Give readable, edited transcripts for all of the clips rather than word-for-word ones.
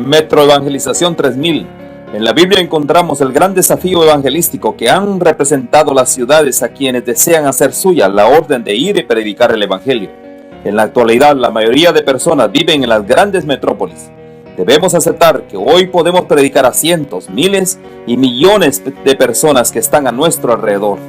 Metro Evangelización 3000. En la Biblia encontramos el gran desafío evangelístico que han representado las ciudades a quienes desean hacer suya la orden de ir y predicar el Evangelio. En la actualidad, la mayoría de personas viven en las grandes metrópolis. Debemos aceptar que hoy podemos predicar a cientos, miles y millones de personas que están a nuestro alrededor.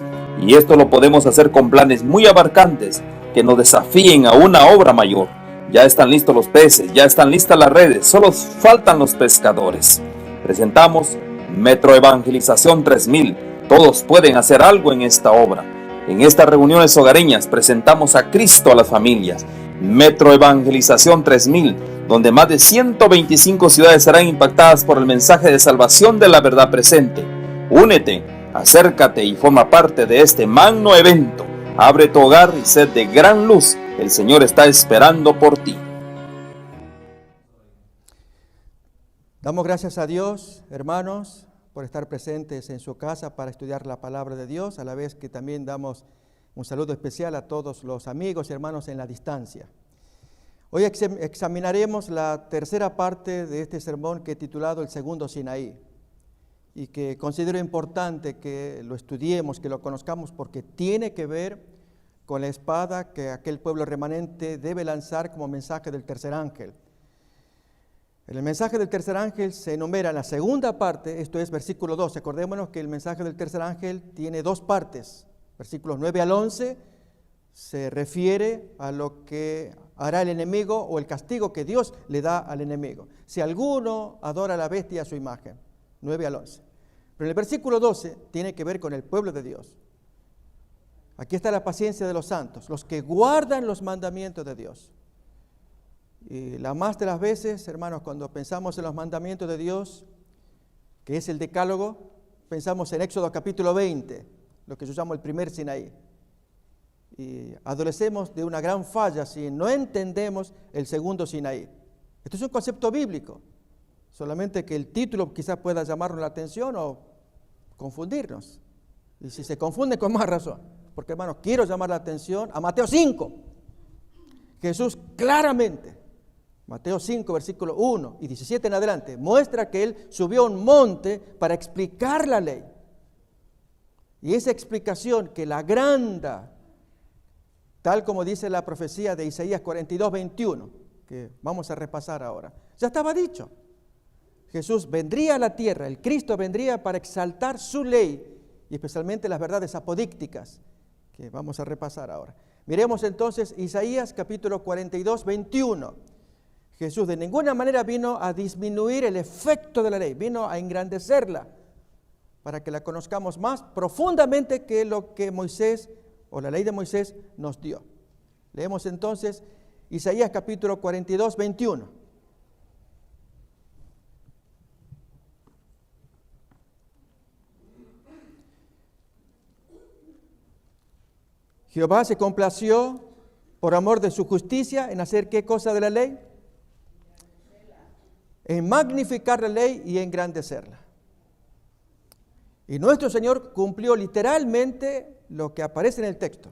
Y esto lo podemos hacer con planes muy abarcantes que nos desafíen a una obra mayor. Ya están listos los peces, ya están listas las redes, solo faltan los pescadores. Presentamos Metro Evangelización 3000. Todos pueden hacer algo en esta obra. En estas reuniones hogareñas presentamos a Cristo a las familias. Metro Evangelización 3000, donde más de 125 ciudades serán impactadas por el mensaje de salvación de la verdad presente. Únete, acércate y forma parte de este magno evento. Abre tu hogar y sed de gran luz. El Señor está esperando por ti. Damos gracias a Dios, hermanos, por estar presentes en su casa para estudiar la palabra de Dios, a la vez que también damos un saludo especial a todos los amigos y hermanos en la distancia. Hoy examinaremos la tercera parte de este sermón que he titulado El Segundo Sinaí, y que considero importante que lo estudiemos, que lo conozcamos, porque tiene que ver con la espada que aquel pueblo remanente debe lanzar como mensaje del tercer ángel. En el mensaje del tercer ángel se enumera la segunda parte, esto es versículo 12. Acordémonos que el mensaje del tercer ángel tiene dos partes. Versículos 9 al 11 se refiere a lo que hará el enemigo o el castigo que Dios le da al enemigo. Si alguno adora a la bestia a su imagen, 9 al 11. Pero en el versículo 12 tiene que ver con el pueblo de Dios. Aquí está la paciencia de los santos, los que guardan los mandamientos de Dios. Y la más de las veces, hermanos, cuando pensamos en los mandamientos de Dios, que es el decálogo, pensamos en Éxodo capítulo 20, lo que yo llamo el primer Sinaí. Y adolecemos de una gran falla si no entendemos el segundo Sinaí. Esto es un concepto bíblico, solamente que el título quizás pueda llamarnos la atención o confundirnos. Y si se confunde, con más razón. Porque, hermanos, quiero llamar la atención a Mateo 5. Jesús claramente, Mateo 5, versículo 1 y 17 en adelante, muestra que Él subió a un monte para explicar la ley. Y esa explicación que la agranda, tal como dice la profecía de Isaías 42, 21, que vamos a repasar ahora, ya estaba dicho. Jesús vendría a la tierra, el Cristo vendría para exaltar su ley, y especialmente las verdades apodícticas, que vamos a repasar ahora. Miremos entonces Isaías capítulo 42, 21. Jesús de ninguna manera vino a disminuir el efecto de la ley, vino a engrandecerla, para que la conozcamos más profundamente que lo que Moisés, o la ley de Moisés, nos dio. Leemos entonces Isaías capítulo 42, 21. Jehová se complació por amor de su justicia en hacer ¿qué cosa de la ley? En magnificar la ley y engrandecerla. Y nuestro Señor cumplió literalmente lo que aparece en el texto,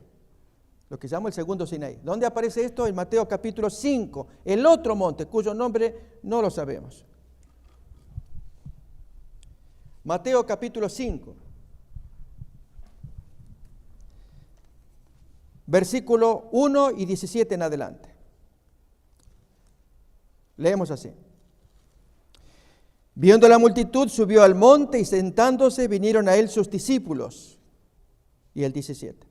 lo que llama el segundo Sinaí. ¿Dónde aparece esto? En Mateo capítulo 5, el otro monte, cuyo nombre no lo sabemos. Mateo capítulo 5. Versículo 1 y 17 en adelante. Leemos así. Viendo la multitud, subió al monte y sentándose vinieron a él sus discípulos. Y el 17.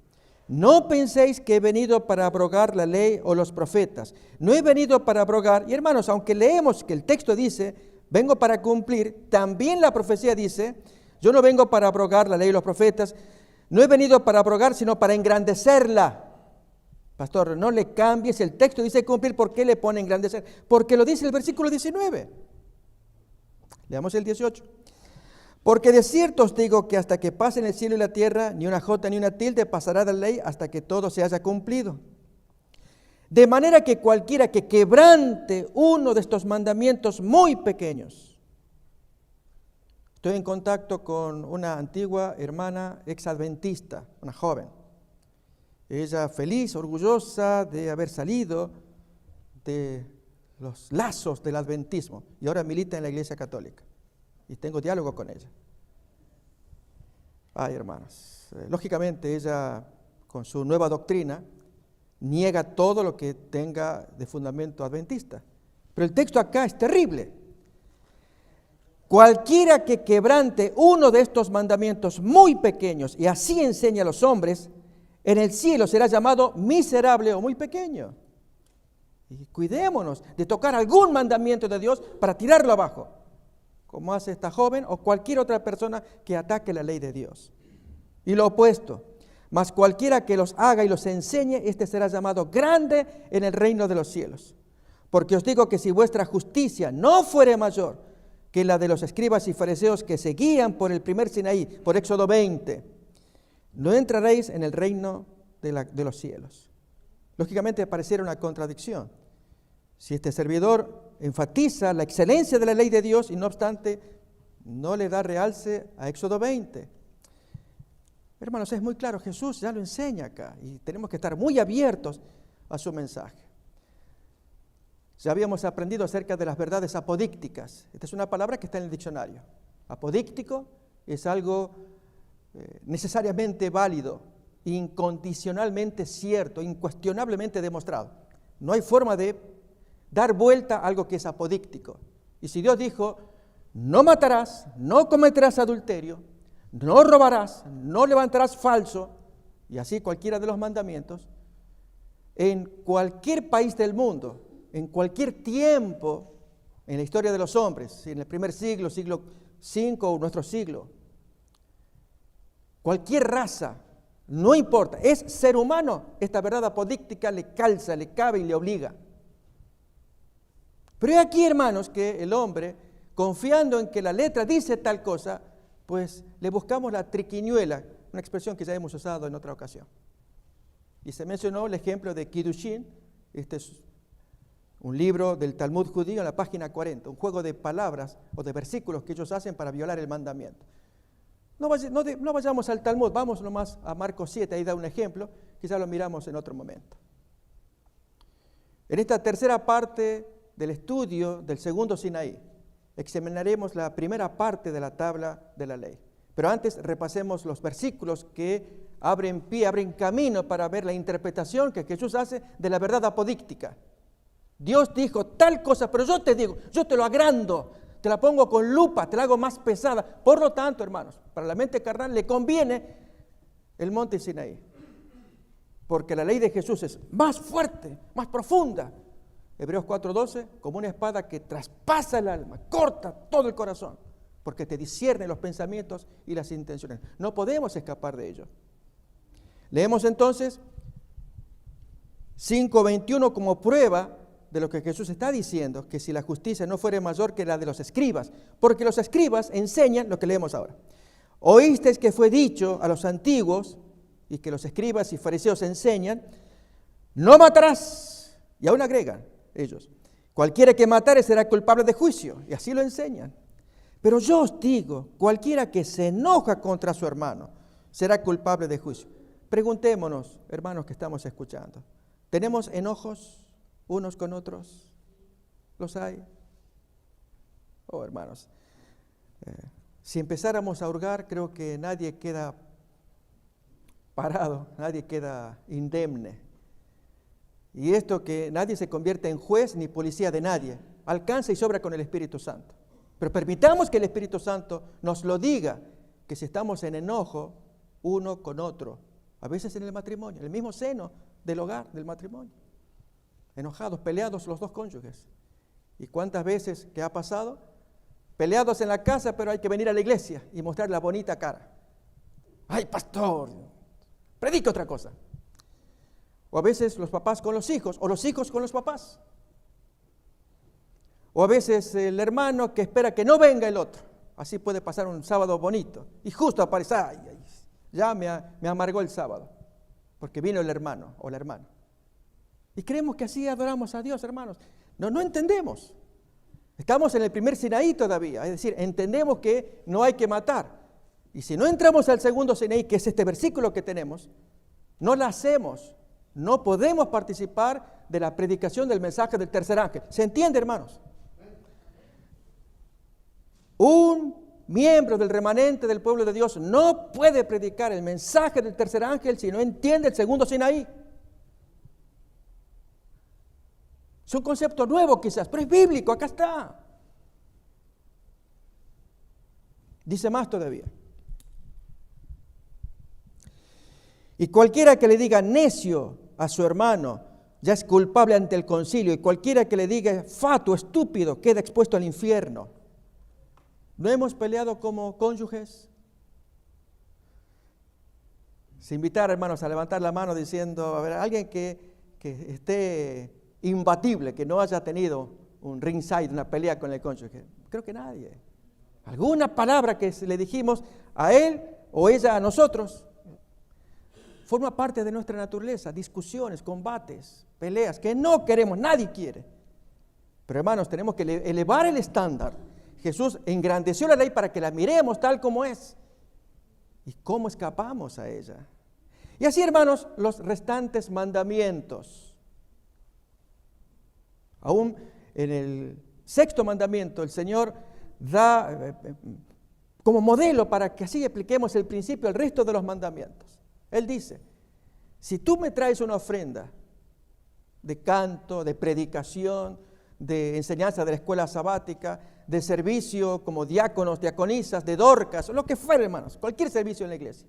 No penséis que he venido para abrogar la ley o los profetas. No he venido para abrogar. Y hermanos, aunque leemos que el texto dice, vengo para cumplir, también la profecía dice, yo no vengo para abrogar la ley y los profetas. No he venido para abrogar, sino para engrandecerla. Pastor, no le cambies, el texto dice cumplir, ¿por qué le pone engrandecer? Porque lo dice el versículo 19. Leamos el 18. Porque de cierto os digo que hasta que pasen el cielo y la tierra, ni una jota ni una tilde pasará de la ley hasta que todo se haya cumplido. De manera que cualquiera que quebrante uno de estos mandamientos muy pequeños. Estoy en contacto con una antigua hermana exadventista, una joven. Ella feliz, orgullosa de haber salido de los lazos del adventismo y ahora milita en la Iglesia Católica y tengo diálogo con ella. Ay, hermanos, lógicamente ella con su nueva doctrina niega todo lo que tenga de fundamento adventista, pero el texto acá es terrible. Cualquiera que quebrante uno de estos mandamientos muy pequeños y así enseña a los hombres, en el cielo será llamado miserable o muy pequeño. Y cuidémonos de tocar algún mandamiento de Dios para tirarlo abajo, como hace esta joven o cualquier otra persona que ataque la ley de Dios. Y lo opuesto, mas cualquiera que los haga y los enseñe, este será llamado grande en el reino de los cielos. Porque os digo que si vuestra justicia no fuere mayor que la de los escribas y fariseos que se guían por el primer Sinaí, por Éxodo 20, no entraréis en el reino de los cielos. Lógicamente pareciera una contradicción. Si este servidor enfatiza la excelencia de la ley de Dios y no obstante no le da realce a Éxodo 20. Hermanos, es muy claro, Jesús ya lo enseña acá y tenemos que estar muy abiertos a su mensaje. Ya habíamos aprendido acerca de las verdades apodícticas. Esta es una palabra que está en el diccionario. Apodíctico es algo necesariamente válido, incondicionalmente cierto, incuestionablemente demostrado. No hay forma de dar vuelta a algo que es apodíctico. Y si Dios dijo, no matarás, no cometerás adulterio, no robarás, no levantarás falso, y así cualquiera de los mandamientos, en cualquier país del mundo, en cualquier tiempo, en la historia de los hombres, en el primer siglo, siglo V o nuestro siglo, cualquier raza, no importa, es ser humano, esta verdad apodíctica le calza, le cabe y le obliga. Pero es aquí, hermanos, que el hombre, confiando en que la letra dice tal cosa, pues le buscamos la triquiñuela, una expresión que ya hemos usado en otra ocasión. Y se mencionó el ejemplo de Kiddushin, este es un libro del Talmud judío en la página 40, un juego de palabras o de versículos que ellos hacen para violar el mandamiento. No vayamos al Talmud, vamos nomás a Marcos 7, ahí da un ejemplo, quizá lo miramos en otro momento. En esta tercera parte del estudio del segundo Sinaí, examinaremos la primera parte de la tabla de la ley. Pero antes repasemos los versículos que abren pie, abren camino para ver la interpretación que Jesús hace de la verdad apodíctica. Dios dijo tal cosa, pero yo te digo, yo te lo agrando, te la pongo con lupa, te la hago más pesada. Por lo tanto, hermanos, para la mente carnal le conviene el monte Sinaí, porque la ley de Jesús es más fuerte, más profunda. Hebreos 4:12, como una espada que traspasa el alma, corta todo el corazón, porque te discierne los pensamientos y las intenciones. No podemos escapar de ello. Leemos entonces 5:21 como prueba de lo que Jesús está diciendo, que si la justicia no fuere mayor que la de los escribas, porque los escribas enseñan lo que leemos ahora. Oísteis que fue dicho a los antiguos, y que los escribas y fariseos enseñan, no matarás, y aún agregan ellos, cualquiera que matare será culpable de juicio, y así lo enseñan. Pero yo os digo, cualquiera que se enoja contra su hermano será culpable de juicio. Preguntémonos, hermanos que estamos escuchando, ¿tenemos enojos unos con otros? ¿Los hay? Oh, hermanos, si empezáramos a hurgar, creo que nadie queda parado, nadie queda indemne. Y esto que nadie se convierte en juez ni policía de nadie, alcanza y sobra con el Espíritu Santo. Pero permitamos que el Espíritu Santo nos lo diga, que si estamos en enojo uno con otro, a veces en el matrimonio, en el mismo seno del hogar, del matrimonio, enojados, peleados los dos cónyuges. ¿Y cuántas veces que ha pasado? Peleados en la casa, pero hay que venir a la iglesia y mostrar la bonita cara. ¡Ay, pastor! Predique otra cosa. O a veces los papás con los hijos, o los hijos con los papás. O a veces el hermano que espera que no venga el otro. Así puede pasar un sábado bonito. Y justo aparece, ya me amargó el sábado, porque vino el hermano o la hermana. Y creemos que así adoramos a Dios, hermanos. No entendemos. Estamos en el primer Sinaí todavía, es decir, entendemos que no hay que matar. Y si no entramos al segundo Sinaí, que es este versículo que tenemos, no la hacemos No podemos participar de la predicación del mensaje del tercer ángel. ¿Se entiende, hermanos? Un miembro del remanente del pueblo de Dios no puede predicar el mensaje del tercer ángel si no entiende el segundo Sinaí. Es un concepto nuevo quizás, pero es bíblico, acá está. Dice más todavía. Y cualquiera que le diga necio a su hermano ya es culpable ante el concilio, y cualquiera que le diga fatuo, estúpido, queda expuesto al infierno. ¿No hemos peleado como cónyuges? Se invitar, hermanos, a levantar la mano diciendo, a ver, alguien que esté imbatible, que no haya tenido un ringside, una pelea con el cónyuge. Creo que nadie. Alguna palabra que le dijimos a él o ella a nosotros forma parte de nuestra naturaleza, discusiones, combates, peleas, que no queremos, nadie quiere. Pero hermanos, tenemos que elevar el estándar. Jesús engrandeció la ley para que la miremos tal como es. ¿Y cómo escapamos a ella? Y así, hermanos, los restantes mandamientos. Aún en el sexto mandamiento, el Señor da como modelo para que así apliquemos el principio al resto de los mandamientos. Él dice, si tú me traes una ofrenda de canto, de predicación, de enseñanza de la escuela sabática, de servicio como diáconos, diaconisas, de Dorcas, lo que fuera, hermanos, cualquier servicio en la iglesia.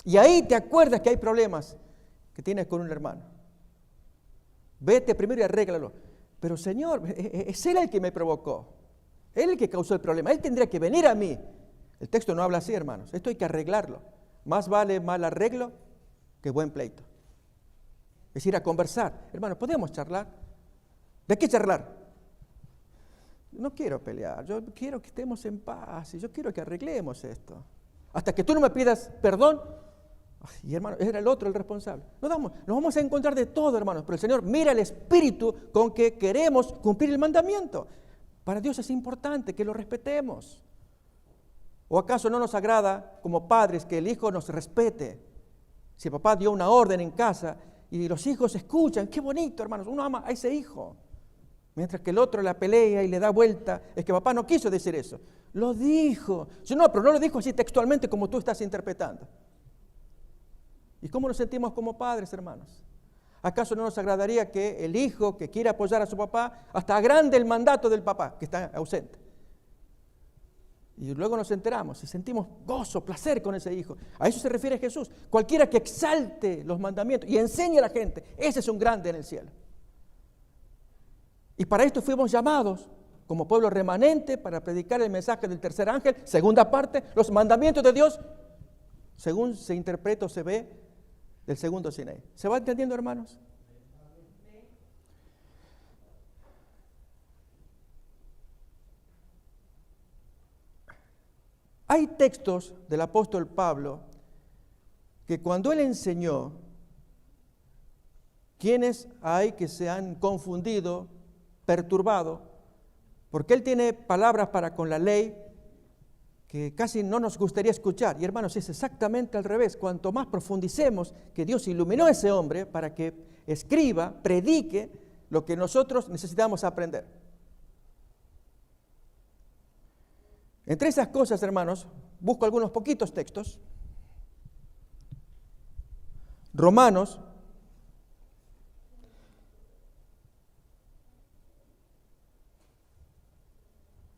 Y ahí te acuerdas que hay problemas que tienes con un hermano. Vete primero y arréglalo. Pero Señor, es Él el que me provocó. Él el que causó el problema. Él tendría que venir a mí. El texto no habla así, hermanos. Esto hay que arreglarlo. Más vale mal arreglo que buen pleito. Es ir a conversar. Hermanos, ¿podemos charlar? ¿De qué charlar? No quiero pelear. Yo quiero que estemos en paz. Y yo quiero que arreglemos esto. Hasta que tú no me pidas perdón. Y hermano, era el otro el responsable. Nos vamos a encontrar de todo, hermanos. Pero el Señor mira el espíritu con que queremos cumplir el mandamiento. Para Dios es importante que lo respetemos. ¿O acaso no nos agrada como padres que el hijo nos respete? Si papá dio una orden en casa y los hijos escuchan, qué bonito, hermanos, uno ama a ese hijo. Mientras que el otro la pelea y le da vuelta, es que papá no quiso decir eso. Lo dijo. No, pero no lo dijo así textualmente como tú estás interpretando. ¿Y cómo nos sentimos como padres, hermanos? ¿Acaso no nos agradaría que el hijo que quiere apoyar a su papá hasta agrande el mandato del papá que está ausente? Y luego nos enteramos y sentimos gozo, placer con ese hijo. A eso se refiere Jesús. Cualquiera que exalte los mandamientos y enseñe a la gente, ese es un grande en el cielo. Y para esto fuimos llamados como pueblo remanente para predicar el mensaje del tercer ángel. Segunda parte, los mandamientos de Dios, según se interpreta o se ve del segundo Sinaí. ¿Se va entendiendo, hermanos? Hay textos del apóstol Pablo que cuando él enseñó, quienes hay que se han confundido, perturbado, porque él tiene palabras para con la ley que casi no nos gustaría escuchar. Y hermanos, es exactamente al revés. Cuanto más profundicemos que Dios iluminó a ese hombre para que escriba, predique lo que nosotros necesitamos aprender. Entre esas cosas, hermanos, busco algunos poquitos textos. Romanos,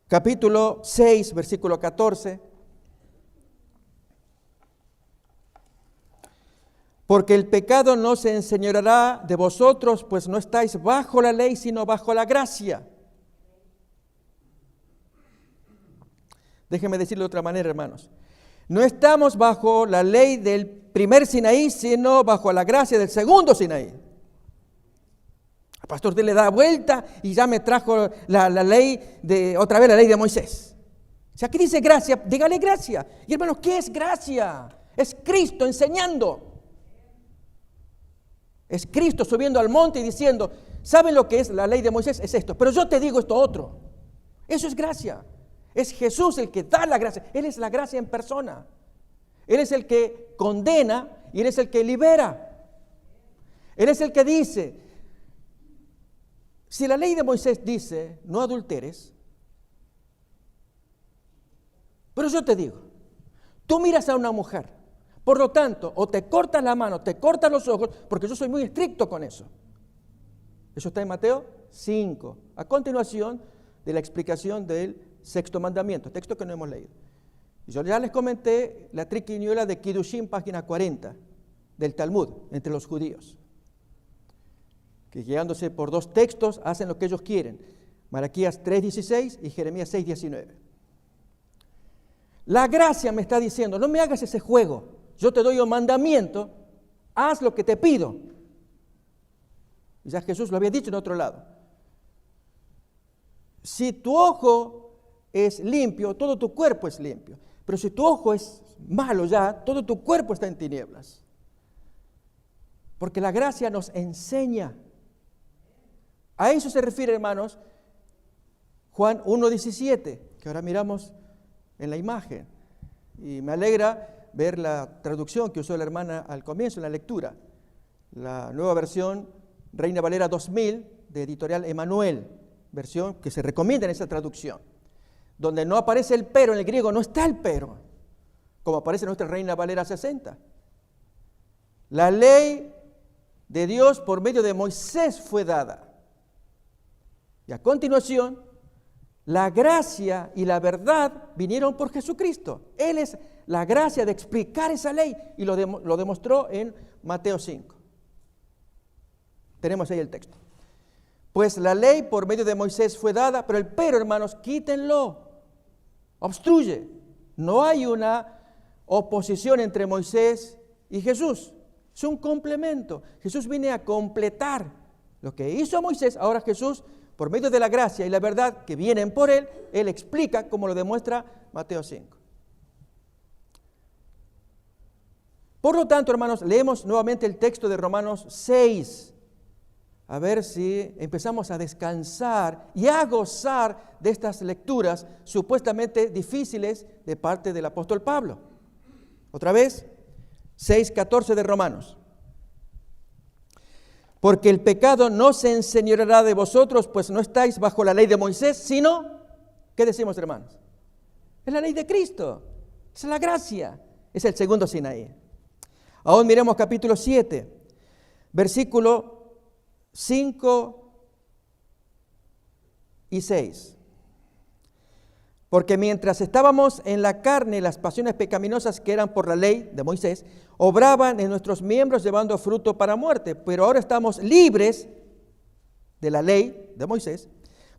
capítulo 6, versículo 14. Porque el pecado no se enseñoreará de vosotros, pues no estáis bajo la ley, sino bajo la gracia. Déjenme decirlo de otra manera, hermanos. No estamos bajo la ley del primer Sinaí, sino bajo la gracia del segundo Sinaí. El pastor usted le da vuelta y ya me trajo la ley otra vez la ley de Moisés. Si aquí dice gracia, dígale gracia. Y hermanos, ¿qué es gracia? Es Cristo enseñando. Es Cristo subiendo al monte y diciendo, ¿saben lo que es la ley de Moisés? Es esto, pero yo te digo esto otro. Eso es gracia. Es Jesús el que da la gracia. Él es la gracia en persona. Él es el que condena y Él es el que libera. Él es el que dice, si la ley de Moisés dice, no adulteres, pero yo te digo, tú miras a una mujer, por lo tanto, o te cortas la mano, te cortas los ojos, porque yo soy muy estricto con eso. Eso está en Mateo 5, a continuación de la explicación del sexto mandamiento, texto que no hemos leído. Y yo ya les comenté la triquiñuela de Kiddushin, página 40, del Talmud, entre los judíos, que guiándose por dos textos hacen lo que ellos quieren, Malaquías 3:16 y Jeremías 6:19. La gracia me está diciendo, no me hagas ese juego, yo te doy un mandamiento, haz lo que te pido. Y ya Jesús lo había dicho en otro lado. Si tu ojo es limpio, todo tu cuerpo es limpio. Pero si tu ojo es malo ya, todo tu cuerpo está en tinieblas. Porque la gracia nos enseña. A eso se refiere, hermanos, Juan 1:17, que ahora miramos en la imagen. Y me alegra ver la traducción que usó la hermana al comienzo en la lectura. La nueva versión, Reina Valera 2000, de editorial Emanuel, versión que se recomienda en esa traducción. Donde no aparece el pero, en el griego no está el pero, como aparece en nuestra Reina Valera 60. La ley de Dios por medio de Moisés fue dada. Y a continuación, la gracia y la verdad vinieron por Jesucristo. Él es la gracia de explicar esa ley y lo demostró en Mateo 5. Tenemos ahí el texto. Pues la ley por medio de Moisés fue dada, pero el pero, hermanos, quítenlo. Obstruye. No hay una oposición entre Moisés y Jesús. Es un complemento. Jesús viene a completar lo que hizo Moisés. Ahora Jesús, por medio de la gracia y la verdad que vienen por Él explica como lo demuestra Mateo 5. Por lo tanto, hermanos, leemos nuevamente el texto de Romanos 6. A ver si empezamos a descansar y a gozar de estas lecturas supuestamente difíciles de parte del apóstol Pablo. Otra vez, 6:14 de Romanos. Porque el pecado no se enseñoreará de vosotros, pues no estáis bajo la ley de Moisés, sino, ¿qué decimos, hermanos? Es la ley de Cristo, es la gracia, es el segundo Sinaí. Ahora miremos capítulo 7, versículo 5 y 6. Porque mientras estábamos en la carne, las pasiones pecaminosas que eran por la ley de Moisés, obraban en nuestros miembros llevando fruto para muerte. Pero ahora estamos libres de la ley de Moisés,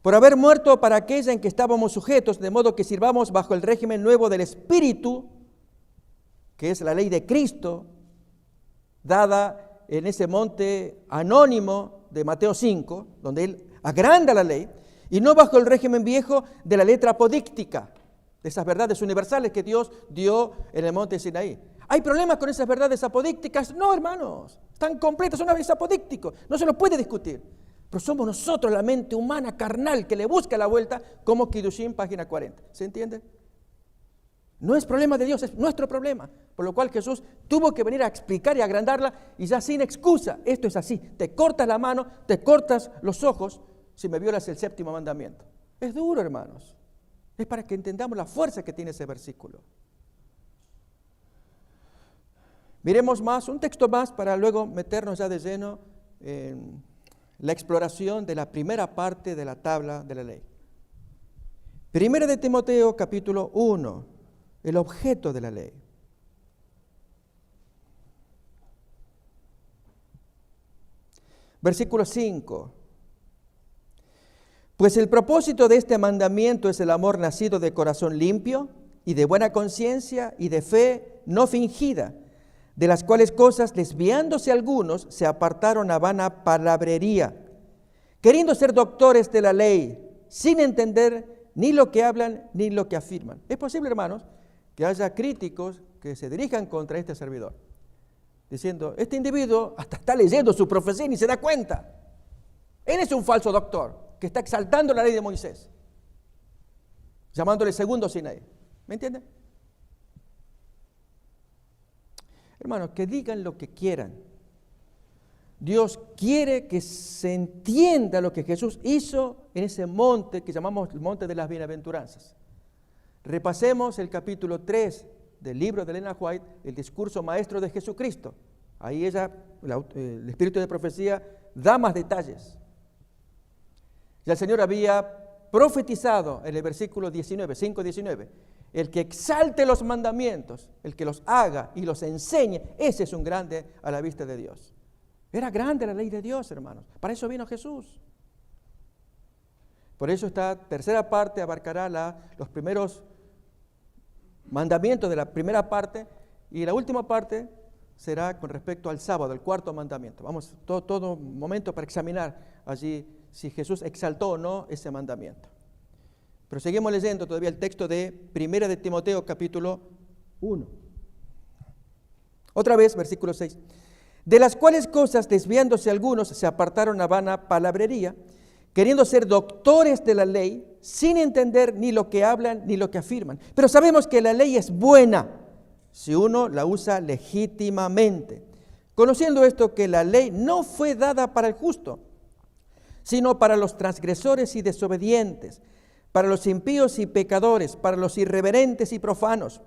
por haber muerto para aquella en que estábamos sujetos, de modo que sirvamos bajo el régimen nuevo del Espíritu, que es la ley de Cristo, dada en ese monte anónimo de Mateo 5, donde Él agranda la ley, y no bajo el régimen viejo de la letra apodíctica, de esas verdades universales que Dios dio en el monte Sinaí. ¿Hay problemas con esas verdades apodícticas? No, hermanos, están completas, son aves apodícticos, no se los puede discutir. Pero somos nosotros, la mente humana, carnal, que le busca la vuelta, como Kiddushin, página 40. ¿Se entiende? No es problema de Dios, es nuestro problema. Por lo cual Jesús tuvo que venir a explicar y agrandarla, y ya sin excusa. Esto es así, te cortas la mano, te cortas los ojos, si me violas el séptimo mandamiento. Es duro, hermanos. Es para que entendamos la fuerza que tiene ese versículo. Miremos más, un texto más para luego meternos ya de lleno en la exploración de la primera parte de la tabla de la ley. Primera de Timoteo, capítulo 1, el objeto de la ley. Versículo 5. Pues el propósito de este mandamiento es el amor nacido de corazón limpio y de buena conciencia y de fe no fingida, de las cuales cosas, desviándose algunos, se apartaron a vana palabrería, queriendo ser doctores de la ley, sin entender ni lo que hablan ni lo que afirman. Es posible, hermanos, que haya críticos que se dirijan contra este servidor, diciendo, este individuo hasta está leyendo su profecía y ni se da cuenta. Él es un falso doctor que está exaltando la ley de Moisés, llamándole segundo Sinaí. ¿Me entienden? Hermanos, que digan lo que quieran. Dios quiere que se entienda lo que Jesús hizo en ese monte que llamamos el monte de las bienaventuranzas. Repasemos el capítulo 3 del libro de Elena White, el discurso maestro de Jesucristo. Ahí el espíritu de profecía da más detalles. Ya el Señor había profetizado en el versículo 19, 5:19, el que exalte los mandamientos, el que los haga y los enseñe, ese es un grande a la vista de Dios. Era grande la ley de Dios, hermanos. Para eso vino Jesús. Por eso esta tercera parte abarcará los primeros mandamientos de la primera parte, y la última parte será con respecto al sábado, el cuarto mandamiento. Vamos, todo momento para examinar allí si Jesús exaltó o no ese mandamiento. Pero seguimos leyendo todavía el texto de Primera de Timoteo, capítulo 1. Otra vez, versículo 6. De las cuales cosas, desviándose algunos, se apartaron a vana palabrería, queriendo ser doctores de la ley, sin entender ni lo que hablan ni lo que afirman. Pero sabemos que la ley es buena si uno la usa legítimamente, conociendo esto, que la ley no fue dada para el justo, sino para los transgresores y desobedientes, para los impíos y pecadores, para los irreverentes y profanos,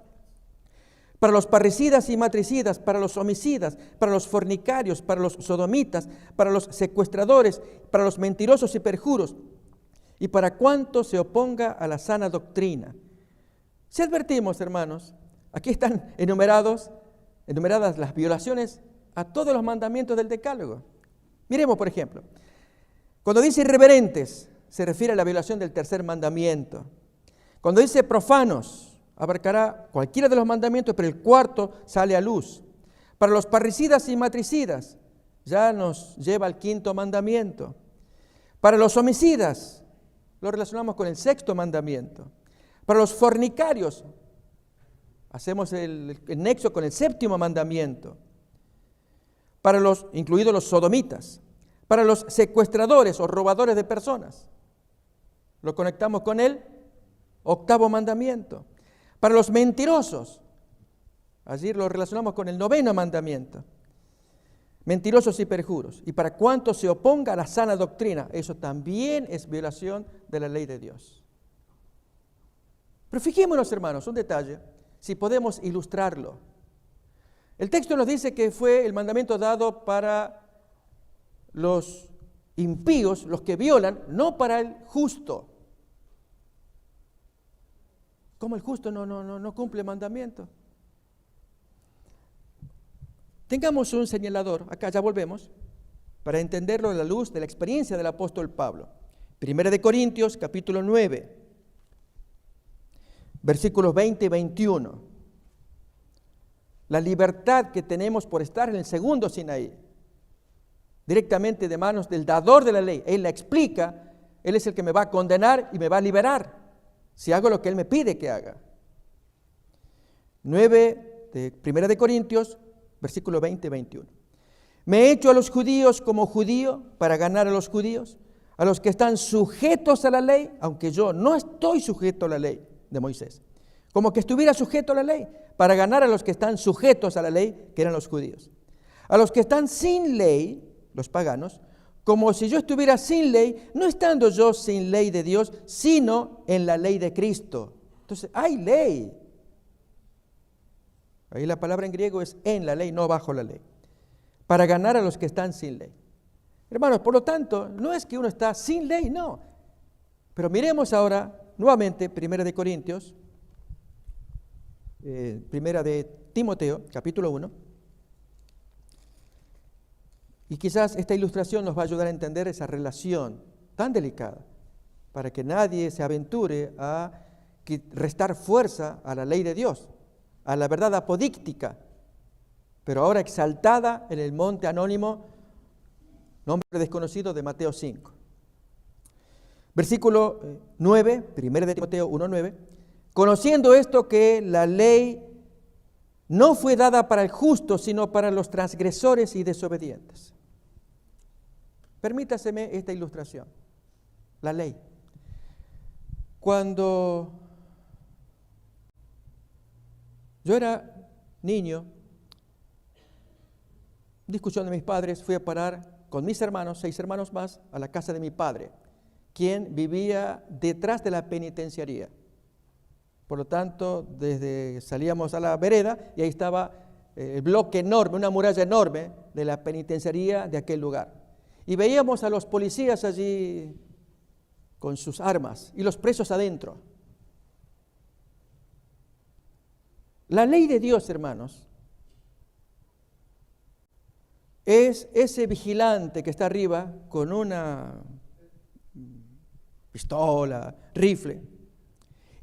para los parricidas y matricidas, para los homicidas, para los fornicarios, para los sodomitas, para los secuestradores, para los mentirosos y perjuros, y para cuanto se oponga a la sana doctrina. Si advertimos, hermanos, aquí están enumeradas las violaciones a todos los mandamientos del Decálogo. Miremos, por ejemplo, cuando dice irreverentes, se refiere a la violación del tercer mandamiento. Cuando dice profanos, abarcará cualquiera de los mandamientos, pero el cuarto sale a luz. Para los parricidas y matricidas, ya nos lleva al quinto mandamiento. Para los homicidas, lo relacionamos con el sexto mandamiento. Para los fornicarios, hacemos el nexo con el séptimo mandamiento. Incluidos los sodomitas. Para los secuestradores o robadores de personas, lo conectamos con el octavo mandamiento. Para los mentirosos, allí lo relacionamos con el noveno mandamiento. Mentirosos y perjuros. Y para cuanto se oponga a la sana doctrina, eso también es violación de la ley de Dios. Pero fijémonos, hermanos, un detalle, si podemos ilustrarlo. El texto nos dice que fue el mandamiento dado para los impíos, los que violan, no para el justo. ¿Cómo el justo no cumple mandamiento? Tengamos un señalador, acá ya volvemos, para entenderlo a la luz de la experiencia del apóstol Pablo. Primera de Corintios, capítulo 9, versículos 20 y 21. La libertad que tenemos por estar en el segundo Sinaí, directamente de manos del dador de la ley. Él la explica, Él es el que me va a condenar y me va a liberar si hago lo que Él me pide que haga. 9 de Primera de Corintios, versículo 20 y 21. Me he hecho a los judíos como judío para ganar a los judíos, a los que están sujetos a la ley, aunque yo no estoy sujeto a la ley de Moisés, como que estuviera sujeto a la ley, para ganar a los que están sujetos a la ley, que eran los judíos. A los que están sin ley, los paganos, como si yo estuviera sin ley, no estando yo sin ley de Dios, sino en la ley de Cristo. Entonces, hay ley. Ahí la palabra en griego es en la ley, no bajo la ley. Para ganar a los que están sin ley. Hermanos, por lo tanto, no es que uno está sin ley, no. Pero miremos ahora nuevamente Primera de Corintios, Primera de Timoteo, capítulo 1. Y quizás esta ilustración nos va a ayudar a entender esa relación tan delicada, para que nadie se aventure a restar fuerza a la ley de Dios, a la verdad apodíctica, pero ahora exaltada en el monte anónimo, nombre desconocido de Mateo 5. Versículo 9, 1 de Timoteo 1:9. Conociendo esto, que la ley no fue dada para el justo, sino para los transgresores y desobedientes. Permítaseme esta ilustración. La ley. Cuando yo era niño, discusión de mis padres, fui a parar con mis hermanos, 6 hermanos más, a la casa de mi padre, quien vivía detrás de la penitenciaría. Por lo tanto, salíamos a la vereda y ahí estaba el bloque enorme, una muralla enorme de la penitenciaría de aquel lugar. Y veíamos a los policías allí con sus armas y los presos adentro. La ley de Dios, hermanos, es ese vigilante que está arriba con una pistola, rifle,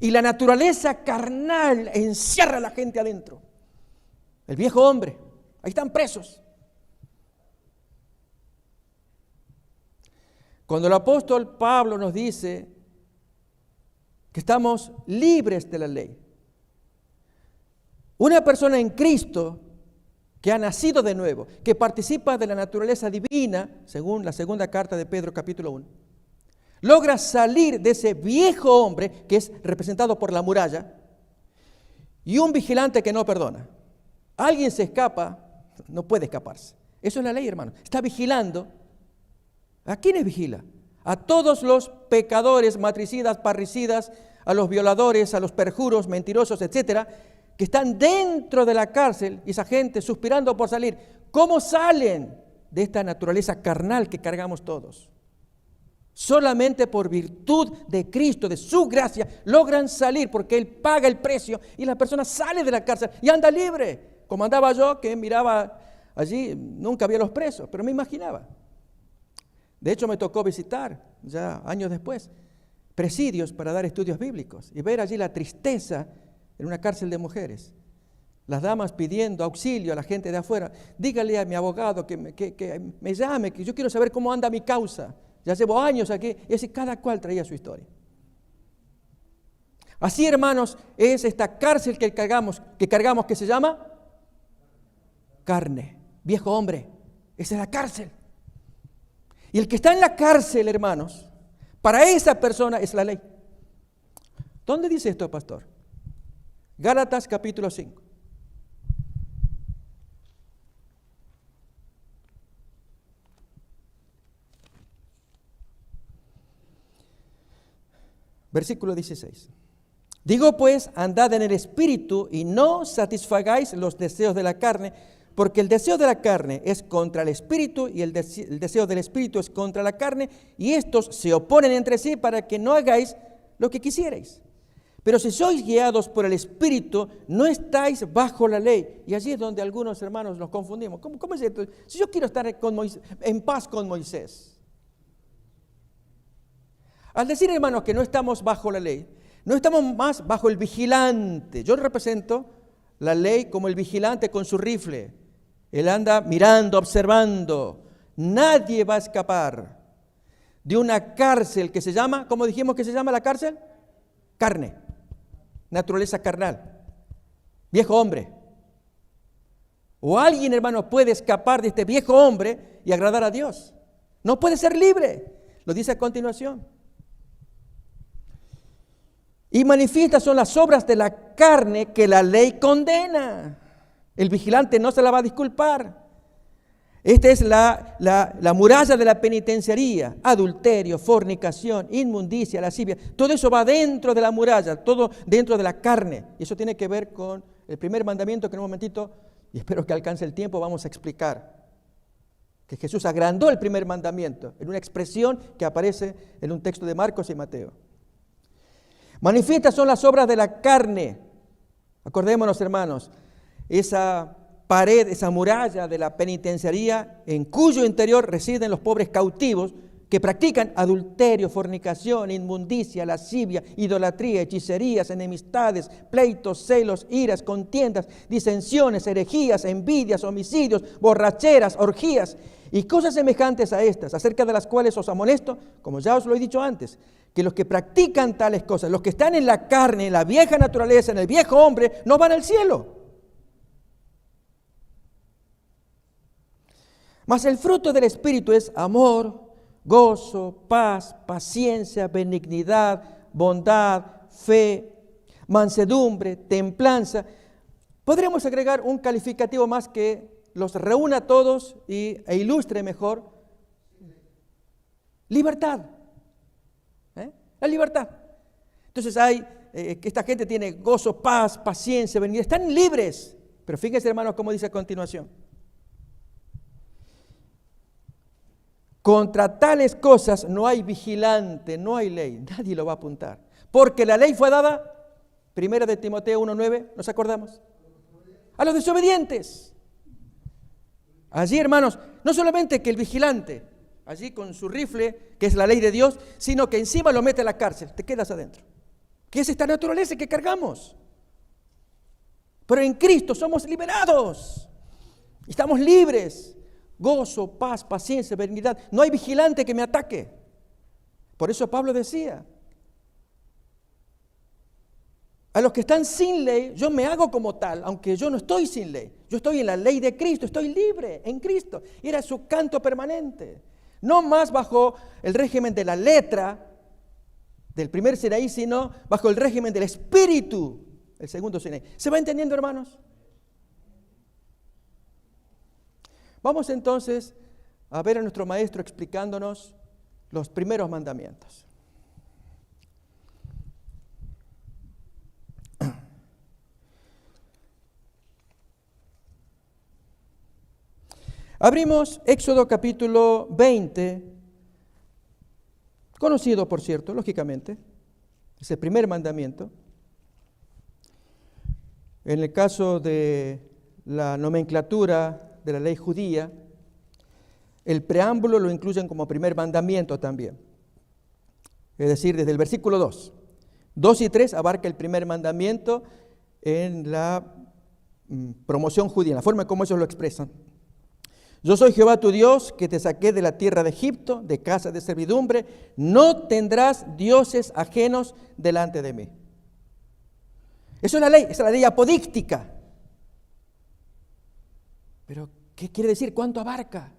y la naturaleza carnal encierra a la gente adentro. El viejo hombre, ahí están presos. Cuando el apóstol Pablo nos dice que estamos libres de la ley, una persona en Cristo que ha nacido de nuevo, que participa de la naturaleza divina, según la segunda carta de Pedro capítulo 1, logra salir de ese viejo hombre que es representado por la muralla y un vigilante que no perdona. Alguien se escapa, no puede escaparse. Eso es la ley, hermano. Está vigilando. ¿A quiénes vigila? A todos los pecadores, matricidas, parricidas, a los violadores, a los perjuros, mentirosos, etcétera, que están dentro de la cárcel y esa gente suspirando por salir. ¿Cómo salen de esta naturaleza carnal que cargamos todos? Solamente por virtud de Cristo, de su gracia, logran salir porque Él paga el precio y la persona sale de la cárcel y anda libre. Como andaba yo, que miraba allí, nunca había los presos, pero me imaginaba. De hecho, me tocó visitar, ya años después, presidios para dar estudios bíblicos y ver allí la tristeza en una cárcel de mujeres. Las damas pidiendo auxilio a la gente de afuera. Dígale a mi abogado que me llame, que yo quiero saber cómo anda mi causa. Ya llevo años aquí, y así cada cual traía su historia. Así, hermanos, es esta cárcel que cargamos, que se llama carne, viejo hombre. Esa es la cárcel. Y el que está en la cárcel, hermanos, para esa persona es la ley. ¿Dónde dice esto, pastor? Gálatas capítulo 5. Versículo 16. Digo pues, andad en el Espíritu y no satisfagáis los deseos de la carne, porque el deseo de la carne es contra el Espíritu y el deseo del Espíritu es contra la carne, y estos se oponen entre sí para que no hagáis lo que quisierais. Pero si sois guiados por el Espíritu, no estáis bajo la ley. Y allí es donde algunos hermanos nos confundimos. ¿Cómo es esto? Si yo quiero estar en paz con Moisés. Al decir, hermanos, que no estamos bajo la ley, no estamos más bajo el vigilante. Yo represento la ley como el vigilante con su rifle. Él anda mirando, observando. Nadie va a escapar de una cárcel que se llama, ¿cómo dijimos que se llama la cárcel? Carne, naturaleza carnal, viejo hombre. O alguien, hermano, puede escapar de este viejo hombre y agradar a Dios. No puede ser libre. Lo dice a continuación. Y manifiestas son las obras de la carne que la ley condena. El vigilante no se la va a disculpar. Esta es la muralla de la penitenciaría. Adulterio, fornicación, inmundicia, lascivia. Todo eso va dentro de la muralla, todo dentro de la carne. Y eso tiene que ver con el primer mandamiento que en un momentito, y espero que alcance el tiempo, vamos a explicar. Que Jesús agrandó el primer mandamiento en una expresión que aparece en un texto de Marcos y Mateo. Manifiestas son las obras de la carne. Acordémonos, hermanos, esa pared, esa muralla de la penitenciaría en cuyo interior residen los pobres cautivos que practican adulterio, fornicación, inmundicia, lascivia, idolatría, hechicerías, enemistades, pleitos, celos, iras, contiendas, disensiones, herejías, envidias, homicidios, borracheras, orgías y cosas semejantes a estas, acerca de las cuales os amonesto, como ya os lo he dicho antes, que los que practican tales cosas, los que están en la carne, en la vieja naturaleza, en el viejo hombre, no van al cielo. Mas el fruto del Espíritu es amor, gozo, paz, paciencia, benignidad, bondad, fe, mansedumbre, templanza. Podríamos agregar un calificativo más que los reúna a todos e ilustre mejor. Libertad. La libertad. Entonces que esta gente tiene gozo, paz, paciencia, benignidad. Están libres. Pero fíjense, hermanos, cómo dice a continuación. Contra tales cosas no hay vigilante, no hay ley. Nadie lo va a apuntar. Porque la ley fue dada, 1 de Timoteo 1:9, ¿nos acordamos? A los desobedientes. Allí, hermanos, no solamente que el vigilante, allí con su rifle, que es la ley de Dios, sino que encima lo mete a la cárcel, te quedas adentro. Que es esta naturaleza que cargamos. Pero en Cristo somos liberados. Estamos libres. Gozo, paz, paciencia, benignidad. No hay vigilante que me ataque. Por eso Pablo decía, a los que están sin ley, yo me hago como tal, aunque yo no estoy sin ley. Yo estoy en la ley de Cristo, estoy libre en Cristo. Y era su canto permanente. No más bajo el régimen de la letra del primer Sinaí, sino bajo el régimen del Espíritu, el segundo Sinaí. ¿Se va entendiendo, hermanos? Vamos entonces a ver a nuestro maestro explicándonos los primeros mandamientos. Abrimos Éxodo capítulo 20, conocido por cierto, lógicamente, es el primer mandamiento. En el caso de la nomenclatura de la ley judía, el preámbulo lo incluyen como primer mandamiento también. Es decir, desde el versículo 2 y 3 abarca el primer mandamiento en la promoción judía, en la forma como ellos lo expresan. Yo soy Jehová tu Dios, que te saqué de la tierra de Egipto, de casa de servidumbre. No tendrás dioses ajenos delante de mí. Eso es la ley, esa es la ley apodíctica. Pero, ¿qué quiere decir? ¿Cuánto abarca?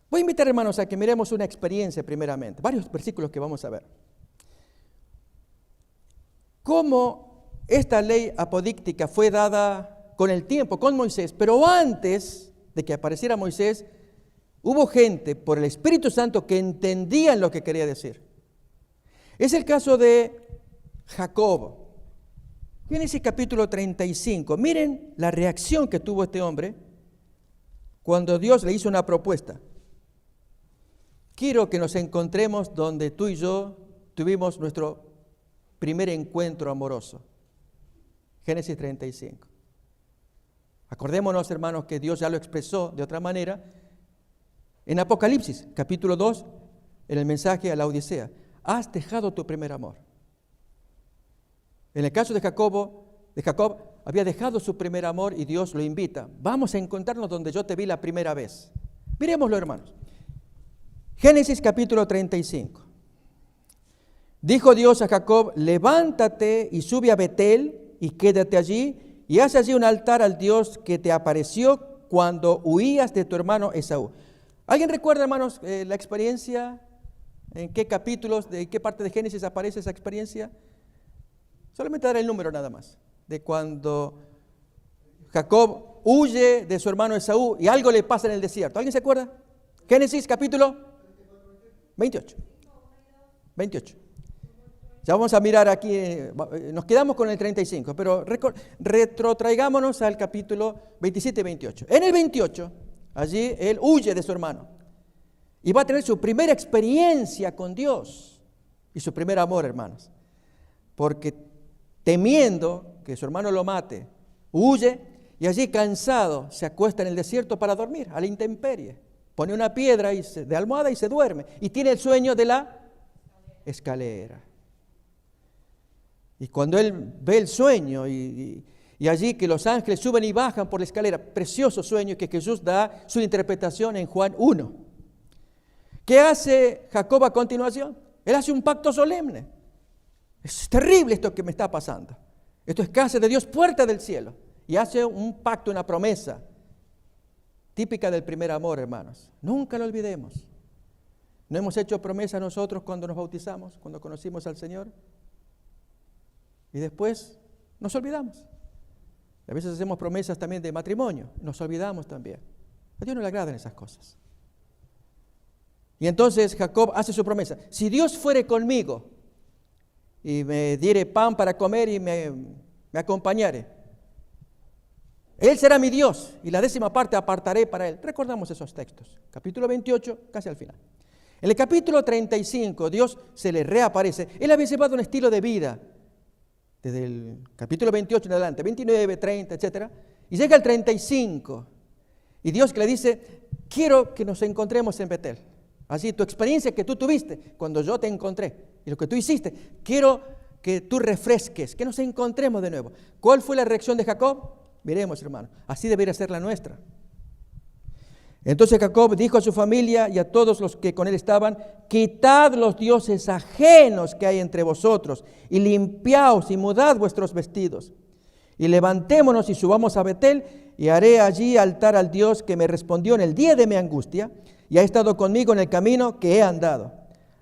Voy a invitar, hermanos, a que miremos una experiencia primeramente, varios versículos que vamos a ver. Cómo esta ley apodíctica fue dada con el tiempo, con Moisés, pero antes de que apareciera Moisés, hubo gente por el Espíritu Santo que entendían lo que quería decir. Es el caso de Jacob. Génesis capítulo 35. Miren la reacción que tuvo este hombre cuando Dios le hizo una propuesta. Quiero que nos encontremos donde tú y yo tuvimos nuestro primer encuentro amoroso. Génesis 35. Acordémonos, hermanos, que Dios ya lo expresó de otra manera en Apocalipsis, capítulo 2, en el mensaje a la Odisea. Has dejado tu primer amor. En el caso de Jacob había dejado su primer amor y Dios lo invita. Vamos a encontrarnos donde yo te vi la primera vez. Miremoslo, hermanos. Génesis capítulo 35. Dijo Dios a Jacob, levántate y sube a Betel y quédate allí y haz allí un altar al Dios que te apareció cuando huías de tu hermano Esaú. ¿Alguien recuerda, hermanos, la experiencia? ¿En qué capítulos, de qué parte de Génesis aparece esa experiencia? Solamente dar el número nada más. De cuando Jacob huye de su hermano Esaú y algo le pasa en el desierto. ¿Alguien se acuerda? Génesis capítulo 28. Ya vamos a mirar aquí, nos quedamos con el 35, pero retrotraigámonos al capítulo 27 y 28. En el 28, allí él huye de su hermano y va a tener su primera experiencia con Dios y su primer amor, hermanos. Porque temiendo que su hermano lo mate, huye y allí cansado se acuesta en el desierto para dormir, a la intemperie. Pone una piedra de almohada y se duerme. Y tiene el sueño de la escalera. Y cuando él ve el sueño y allí que los ángeles suben y bajan por la escalera, precioso sueño que Jesús da su interpretación en Juan 1. ¿Qué hace Jacob a continuación? Él hace un pacto solemne. Es terrible esto que me está pasando. Esto es casa de Dios, puerta del cielo. Y hace un pacto, una promesa, típica del primer amor, hermanos. Nunca lo olvidemos. ¿No hemos hecho promesa nosotros cuando nos bautizamos, cuando conocimos al Señor? Y después nos olvidamos. A veces hacemos promesas también de matrimonio, nos olvidamos también. A Dios no le agradan esas cosas. Y entonces Jacob hace su promesa: si Dios fuere conmigo y me diere pan para comer y me acompañare, Él será mi Dios y la 10ª parte apartaré para Él. Recordamos esos textos. Capítulo 28, casi al final. En el capítulo 35, Dios se le reaparece. Él había llevado un estilo de vida desde el capítulo 28 en adelante, 29, 30, etc. Y llega el 35 y Dios le dice: quiero que nos encontremos en Betel. Así, tu experiencia que tú tuviste cuando yo te encontré y lo que tú hiciste, quiero que tú refresques, que nos encontremos de nuevo. ¿Cuál fue la reacción de Jacob? Miremos, hermano, así debería ser la nuestra. Entonces Jacob dijo a su familia y a todos los que con él estaban: quitad los dioses ajenos que hay entre vosotros, y limpiaos y mudad vuestros vestidos. Y levantémonos y subamos a Betel, y haré allí altar al Dios que me respondió en el día de mi angustia, y ha estado conmigo en el camino que he andado.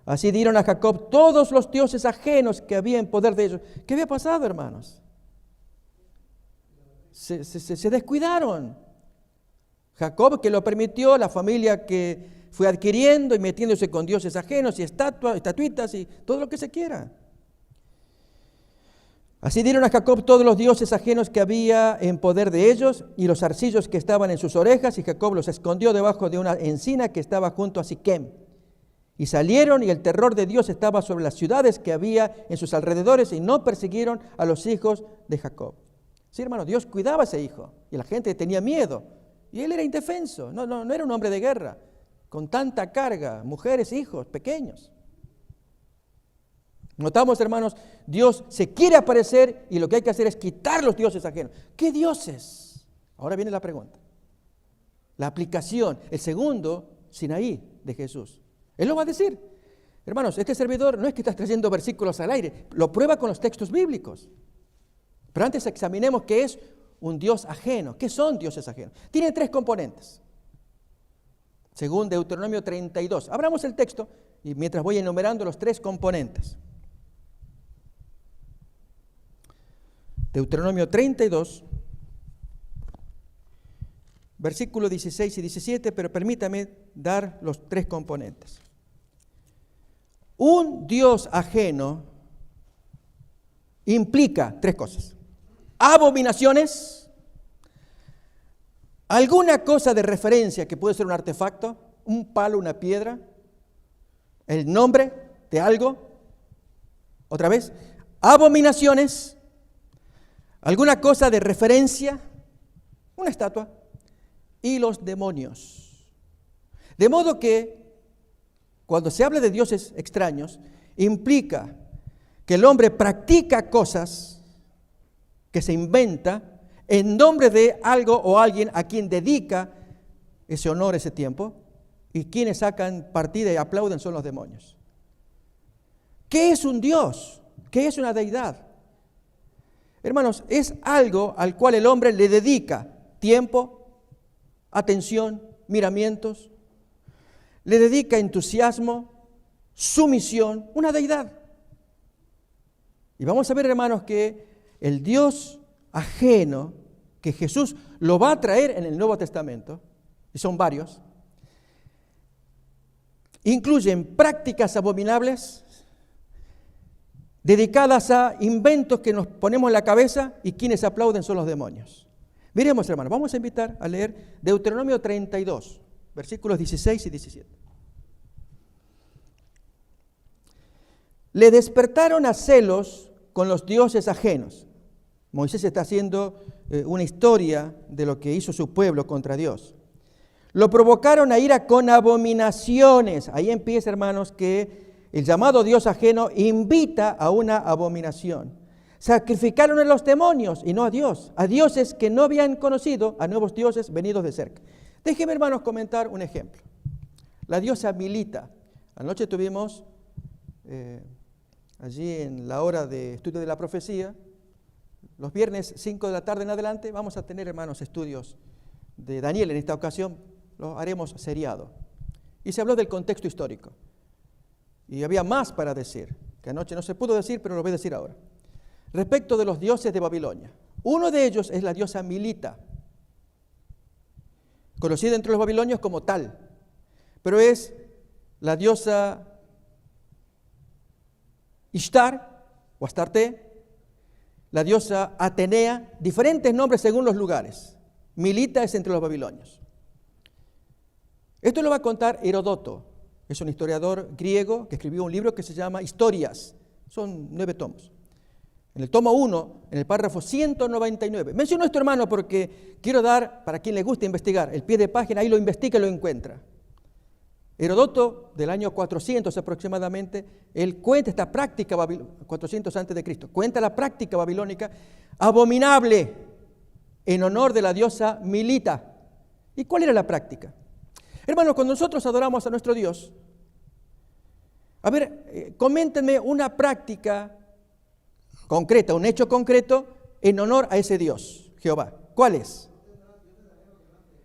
Así dieron a Jacob todos los dioses ajenos que había en poder de ellos. ¿Qué había pasado, hermanos? Se descuidaron. Jacob, que lo permitió, la familia que fue adquiriendo y metiéndose con dioses ajenos y estatuitas y todo lo que se quiera. Así dieron a Jacob todos los dioses ajenos que había en poder de ellos y los zarcillos que estaban en sus orejas, y Jacob los escondió debajo de una encina que estaba junto a Siquem. Y salieron, y el terror de Dios estaba sobre las ciudades que había en sus alrededores, y no persiguieron a los hijos de Jacob. Sí, hermano, Dios cuidaba a ese hijo y la gente tenía miedo. Y él era indefenso, no era un hombre de guerra, con tanta carga, mujeres, hijos, pequeños. Notamos, hermanos, Dios se quiere aparecer y lo que hay que hacer es quitar los dioses ajenos. ¿Qué dioses? Ahora viene la pregunta. La aplicación, el segundo Sinaí de Jesús. Él lo va a decir. Hermanos, este servidor no es que está trayendo versículos al aire, lo prueba con los textos bíblicos. Pero antes examinemos qué es un Dios ajeno. ¿Qué son dioses ajenos? Tienen 3 componentes. Según Deuteronomio 32. Abramos el texto y mientras voy enumerando los 3 componentes. Deuteronomio 32, versículos 16 y 17, pero permítame dar los 3 componentes. Un Dios ajeno implica 3 cosas. Abominaciones, alguna cosa de referencia que puede ser un artefacto, un palo, una piedra, el nombre de algo, otra vez, abominaciones, alguna cosa de referencia, una estatua, y los demonios. De modo que cuando se habla de dioses extraños, implica que el hombre practica cosas que se inventa en nombre de algo o alguien a quien dedica ese honor, ese tiempo, y quienes sacan partida y aplauden son los demonios. ¿Qué es un Dios? ¿Qué es una deidad? Hermanos, es algo al cual el hombre le dedica tiempo, atención, miramientos, le dedica entusiasmo, sumisión, una deidad. Y vamos a ver, hermanos, que el Dios ajeno, que Jesús lo va a traer en el Nuevo Testamento, y son varios, incluyen prácticas abominables dedicadas a inventos que nos ponemos en la cabeza y quienes aplauden son los demonios. Miremos, hermanos, vamos a invitar a leer Deuteronomio 32, versículos 16 y 17. Le despertaron a celos con los dioses ajenos. Moisés está haciendo una historia de lo que hizo su pueblo contra Dios. Lo provocaron a ira con abominaciones. Ahí empieza, hermanos, que el llamado Dios ajeno invita a una abominación. Sacrificaron a los demonios y no a Dios, a dioses que no habían conocido, a nuevos dioses venidos de cerca. Déjenme, hermanos, comentar un ejemplo. La diosa Milita. Anoche tuvimos allí en la hora de estudio de la profecía, los viernes 5 de la tarde en adelante, vamos a tener, hermanos, estudios de Daniel. En esta ocasión lo haremos seriado. Y se habló del contexto histórico. Y había más para decir, que anoche no se pudo decir, pero lo voy a decir ahora. Respecto de los dioses de Babilonia. Uno de ellos es la diosa Milita, conocida entre los babilonios como tal, pero es la diosa Ishtar o Astarte, la diosa Atenea, diferentes nombres según los lugares. Milita es entre los babilonios. Esto lo va a contar Herodoto, es un historiador griego que escribió un libro que se llama Historias, son 9 tomos. En el tomo 1, en el párrafo 199, menciono esto, hermano, porque quiero dar, para quien le guste investigar, el pie de página, ahí lo investiga y lo encuentra. Herodoto, del año 400 aproximadamente, él cuenta esta práctica, 400 antes de Cristo, cuenta la práctica babilónica abominable en honor de la diosa Milita. ¿Y cuál era la práctica? Hermanos, cuando nosotros adoramos a nuestro Dios, a ver, coméntenme una práctica concreta, un hecho concreto en honor a ese Dios, Jehová. ¿Cuál es?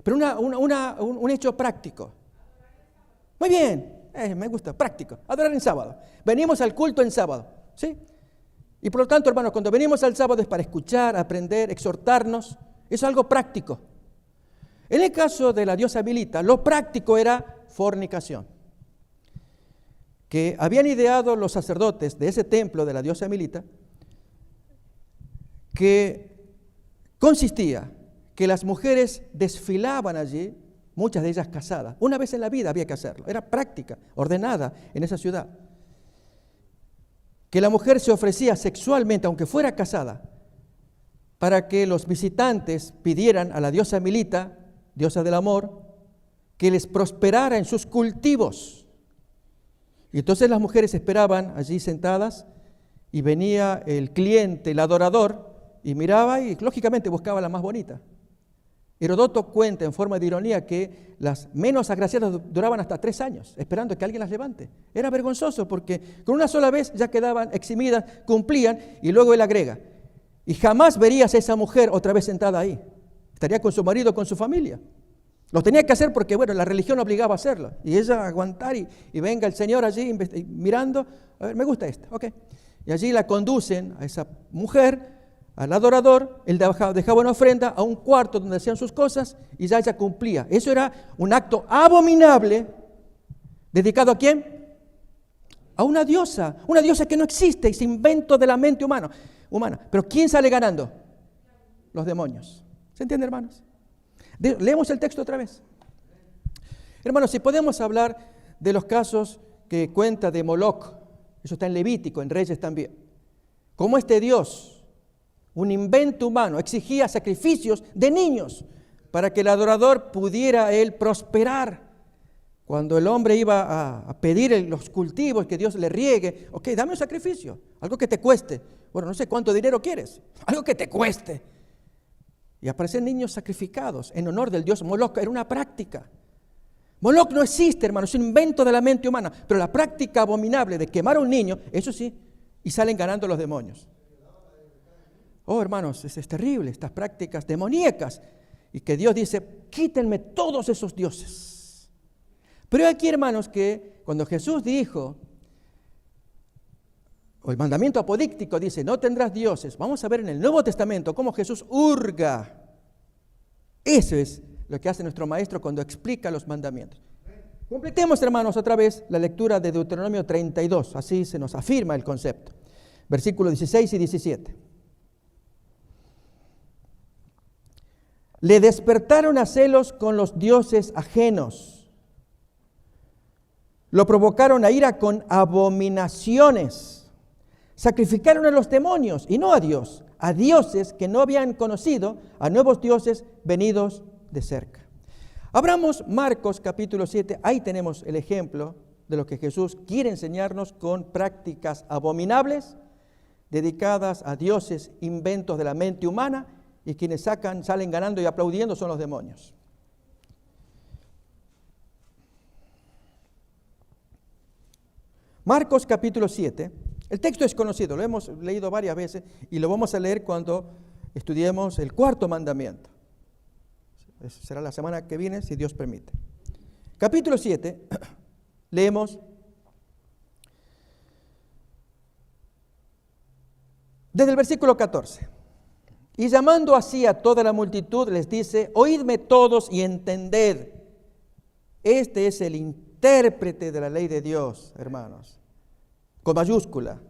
Pero un hecho práctico. Muy bien, me gusta, práctico. Adorar en sábado. Venimos al culto en sábado, ¿sí? Y por lo tanto, hermanos, cuando venimos al sábado es para escuchar, aprender, exhortarnos. Es algo práctico. En el caso de la diosa Milita, lo práctico era fornicación, que habían ideado los sacerdotes de ese templo de la diosa Milita, que consistía que las mujeres desfilaban allí, muchas de ellas casadas. Una vez en la vida había que hacerlo, era práctica, ordenada en esa ciudad. Que la mujer se ofrecía sexualmente, aunque fuera casada, para que los visitantes pidieran a la diosa Milita, diosa del amor, que les prosperara en sus cultivos. Y entonces las mujeres esperaban allí sentadas y venía el cliente, el adorador, y miraba y lógicamente buscaba la más bonita. Herodoto cuenta en forma de ironía que las menos agraciadas duraban hasta 3 años, esperando que alguien las levante. Era vergonzoso porque con una sola vez ya quedaban eximidas, cumplían, y luego él agrega, y jamás verías a esa mujer otra vez sentada ahí. Estaría con su marido, con su familia. Lo tenía que hacer porque, bueno, la religión obligaba a hacerlo. Y ella aguantar y venga el Señor allí mirando, a ver, me gusta esta, ok. Y allí la conducen a esa mujer, al adorador, él dejaba una ofrenda a un cuarto donde hacían sus cosas y ya ella cumplía. Eso era un acto abominable, ¿dedicado a quién? A una diosa que no existe y se inventó de la mente humana. Pero ¿quién sale ganando? Los demonios. ¿Se entiende, hermanos? Leemos el texto otra vez. Hermanos, si podemos hablar de los casos que cuenta de Moloc, eso está en Levítico, en Reyes también. Cómo este Dios, un invento humano, exigía sacrificios de niños para que el adorador pudiera él prosperar. Cuando el hombre iba a pedir los cultivos, que Dios le riegue, ok, dame un sacrificio, algo que te cueste. Bueno, no sé cuánto dinero quieres, algo que te cueste. Y aparecen niños sacrificados en honor del dios Moloc. Era una práctica. Moloc no existe, hermano, es un invento de la mente humana, pero la práctica abominable de quemar a un niño, eso sí, y salen ganando los demonios. Oh, hermanos, es terrible, estas prácticas demoníacas, y que Dios dice, quítenme todos esos dioses. Pero aquí, hermanos, que cuando Jesús dijo, o el mandamiento apodíctico dice, no tendrás dioses, vamos a ver en el Nuevo Testamento cómo Jesús hurga. Eso es lo que hace nuestro maestro cuando explica los mandamientos. Completemos, hermanos, otra vez la lectura de Deuteronomio 32, así se nos afirma el concepto. Versículos 16 y 17. Le despertaron a celos con los dioses ajenos. Lo provocaron a ira con abominaciones. Sacrificaron a los demonios y no a Dios, a dioses que no habían conocido, a nuevos dioses venidos de cerca. Abramos Marcos capítulo 7, ahí tenemos el ejemplo de lo que Jesús quiere enseñarnos con prácticas abominables dedicadas a dioses, inventos de la mente humana, y quienes salen ganando y aplaudiendo son los demonios. Marcos capítulo 7, el texto es conocido, lo hemos leído varias veces y lo vamos a leer cuando estudiemos el 4º mandamiento. Será la semana que viene, si Dios permite. Capítulo 7, leemos desde el versículo 14. Y llamando así a toda la multitud, les dice: oídme todos y entended. Este es el intérprete de la ley de Dios, hermanos, con mayúscula.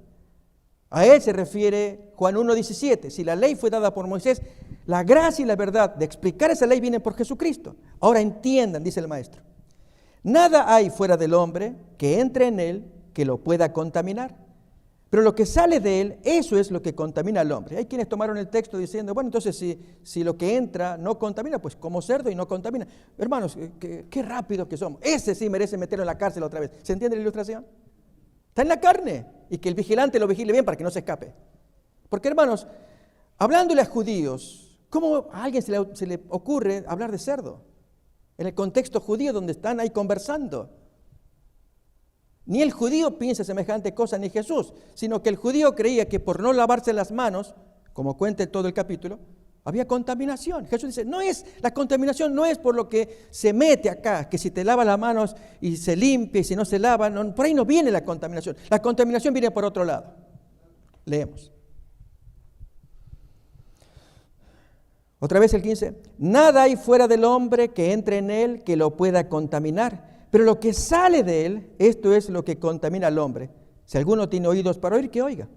A él se refiere Juan 1:17. Si la ley fue dada por Moisés, la gracia y la verdad de explicar esa ley vienen por Jesucristo. Ahora entiendan, dice el maestro. Nada hay fuera del hombre que entre en él que lo pueda contaminar. Pero lo que sale de él, eso es lo que contamina al hombre. Hay quienes tomaron el texto diciendo: bueno, entonces si lo que entra no contamina, pues como cerdo y no contamina. Hermanos, qué rápidos que somos. Ese sí merece meterlo en la cárcel otra vez. ¿Se entiende la ilustración? Está en la carne. Y que el vigilante lo vigile bien para que no se escape. Porque, hermanos, hablándole a judíos, ¿cómo a alguien se le ocurre hablar de cerdo? En el contexto judío donde están ahí conversando. Ni el judío piensa semejante cosa, ni Jesús, sino que el judío creía que por no lavarse las manos, como cuenta en todo el capítulo, había contaminación. Jesús dice: la contaminación no es por lo que se mete acá, que si te lavas las manos y se limpia y si no se lava, no, por ahí no viene la contaminación. La contaminación viene por otro lado. Leemos. Otra vez el 15. Nada hay fuera del hombre que entre en él que lo pueda contaminar. Pero lo que sale de él, esto es lo que contamina al hombre. Si alguno tiene oídos para oír, que oiga.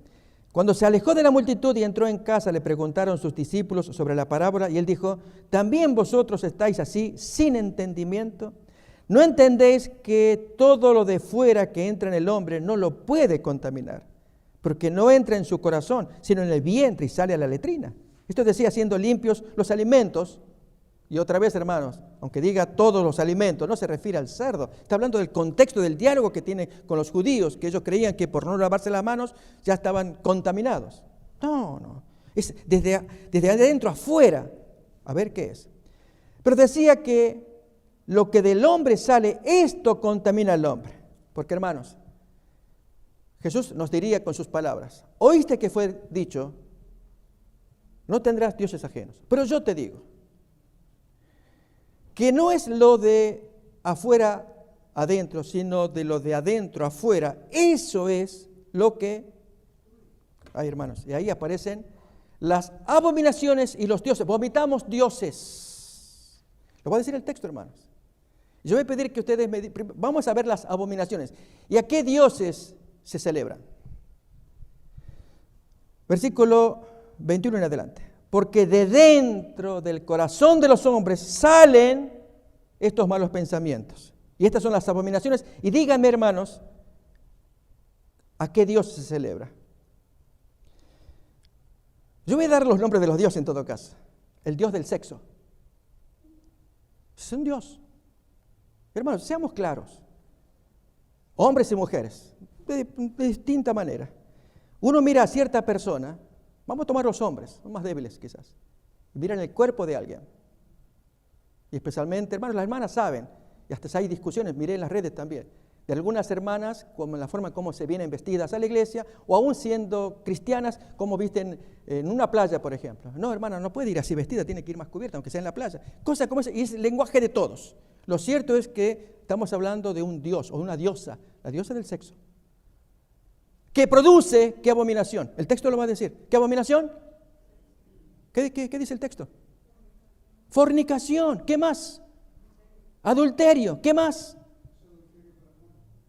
Cuando se alejó de la multitud y entró en casa, le preguntaron sus discípulos sobre la parábola y él dijo: ¿también vosotros estáis así, sin entendimiento? ¿No entendéis que todo lo de fuera que entra en el hombre no lo puede contaminar? Porque no entra en su corazón, sino en el vientre y sale a la letrina. Esto decía, siendo limpios los alimentos. Y otra vez, hermanos, aunque diga todos los alimentos, no se refiere al cerdo. Está hablando del contexto del diálogo que tiene con los judíos, que ellos creían que por no lavarse las manos ya estaban contaminados. No. Es desde adentro afuera. A ver qué es. Pero decía que lo que del hombre sale, esto contamina al hombre. Porque, hermanos, Jesús nos diría con sus palabras: oíste que fue dicho, no tendrás dioses ajenos. Pero yo te digo que no es lo de afuera adentro, sino de lo de adentro afuera. Eso es lo que... Ay, hermanos, y ahí aparecen las abominaciones y los dioses. Vomitamos dioses. Lo va a decir el texto, hermanos. Yo voy a pedir que ustedes vamos a ver las abominaciones. ¿Y a qué dioses se celebran? Versículo 21 en adelante. Porque de dentro del corazón de los hombres salen estos malos pensamientos. Y estas son las abominaciones. Y díganme, hermanos, ¿a qué Dios se celebra? Yo voy a dar los nombres de los dioses en todo caso. El Dios del sexo. Es un Dios. Hermanos, seamos claros. Hombres y mujeres, de distinta manera. Uno mira a cierta persona. Vamos a tomar los hombres, los más débiles quizás. Miran el cuerpo de alguien. Y especialmente, hermanos, las hermanas saben, y hasta hay discusiones, miré en las redes también, de algunas hermanas, como en la forma como se vienen vestidas a la iglesia, o aún siendo cristianas, como visten en una playa, por ejemplo. No, hermana, no puede ir así vestida, tiene que ir más cubierta, aunque sea en la playa. Cosa como esa, y es el lenguaje de todos. Lo cierto es que estamos hablando de un dios o una diosa, la diosa del sexo. ¿Qué produce? ¿Qué abominación? El texto lo va a decir. ¿Qué abominación? ¿Qué dice el texto? Fornicación. ¿Qué más? Adulterio. ¿Qué más?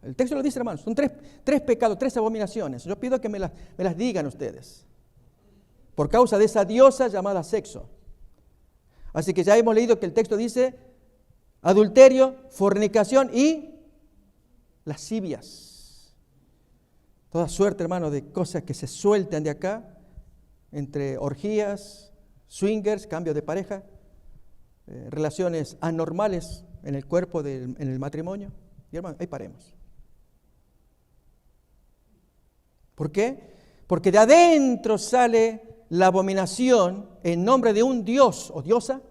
El texto lo dice, hermanos. Son tres pecados, 3 abominaciones. Yo pido que me las digan ustedes. Por causa de esa diosa llamada sexo. Así que ya hemos leído que el texto dice adulterio, fornicación y lascivias. Toda suerte, hermano, de cosas que se sueltan de acá, entre orgías, swingers, cambio de pareja, relaciones anormales en el cuerpo, en el matrimonio. Y hermano, ahí paremos. ¿Por qué? Porque de adentro sale la abominación en nombre de un dios o diosa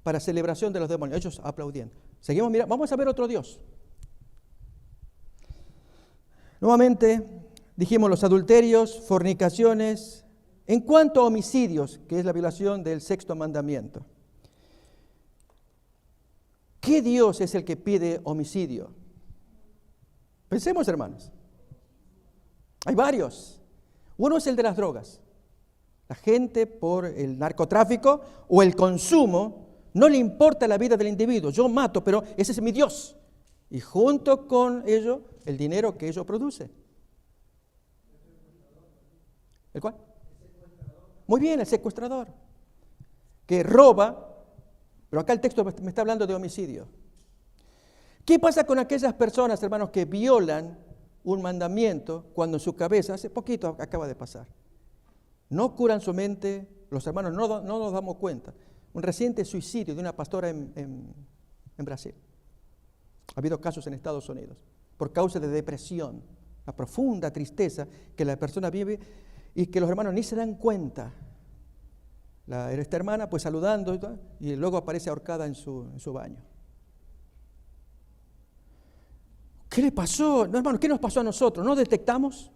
para celebración de los demonios. Ellos aplaudiendo. Seguimos mirando. Vamos a ver otro dios. Nuevamente, dijimos los adulterios, fornicaciones. En cuanto a homicidios, que es la violación del 6º mandamiento. ¿Qué Dios es el que pide homicidio? Pensemos, hermanos. Hay varios. Uno es el de las drogas. La gente por el narcotráfico o el consumo no le importa la vida del individuo. Yo mato, pero ese es mi Dios. Y junto con ello, el dinero que ello produce. ¿El cuál? Muy bien, el secuestrador. Que roba, pero acá el texto me está hablando de homicidio. ¿Qué pasa con aquellas personas, hermanos, que violan un mandamiento cuando en su cabeza, hace poquito acaba de pasar? No curan su mente, los hermanos no nos damos cuenta. Un reciente suicidio de una pastora en Brasil. Ha habido casos en Estados Unidos por causa de depresión, la profunda tristeza que la persona vive y que los hermanos ni se dan cuenta. Esta hermana pues saludando y luego aparece ahorcada en su baño. ¿Qué le pasó? No, hermano, ¿qué nos pasó a nosotros? ¿No detectamos